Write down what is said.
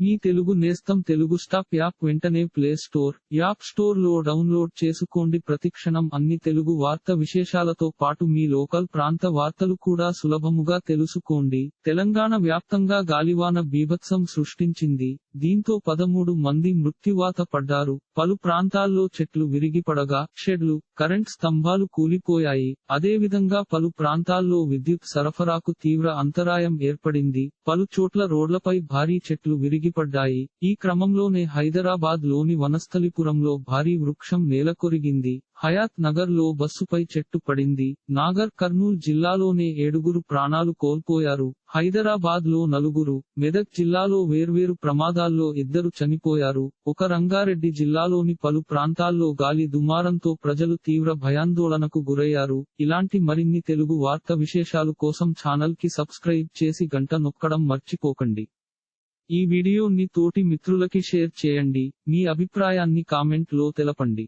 మీ తెలుగు నేస్తం Telugu stop app వెంటనే play store, app store లో డౌన్లోడ్ చేసుకోండి. ప్రతిక్షణం అన్ని తెలుగు వార్త విశేషాలతో పాటు మీ లోకల్ ప్రాంత వార్తలు కూడా సులభముగా తెలుసుకోండి. తెలంగాణ వ్యాప్తంగా గాలివాన బీభత్సం సృష్టించింది. దీంతో 13 మంది మృత్యువాత పడ్డారు. పలు ప్రాంతాల్లో చెట్లు విరిగిపడగా, షెడ్లు, కరెంట్ స్తంభాలు కూలిపోయాయి. అదేవిధంగా పలు ప్రాంతాల్లో విద్యుత్ సరఫరాకు తీవ్ర అంతరాయం ఏర్పడింది. పలు చోట్ల రోడ్లపై భారీ చెట్లు విరిగిపడ్డాయి. ఈ క్రమంలోనే హైదరాబాద్ లోని వనస్థలిపురంలో భారీ వృక్షం నేలకొరిగింది. హయాత్ నగర్ లో బస్సుపై చెట్టు పడింది. నాగర్ కర్నూల్ జిల్లాలోనే 7 ప్రాణాలు కోల్పోయారు. హైదరాబాద్ లో 4, మెదక్ జిల్లాలో వేర్వేరు ప్రమాదాల్లో 2 చనిపోయారు. ఒక రంగారెడ్డి జిల్లాలోని పలు ప్రాంతాల్లో గాలి దుమారంతో ప్రజలు తీవ్ర భయాందోళనకు గురయ్యారు. ఇలాంటి మరిన్ని తెలుగు వార్త విశేషాలు కోసం ఛానల్ కి సబ్స్క్రైబ్ చేసి గంట నొక్కడం మర్చిపోకండి. ఈ వీడియోని తోటి మిత్రులకి షేర్ చేయండి. మీ అభిప్రాయాన్ని కామెంట్ లో తెలపండి.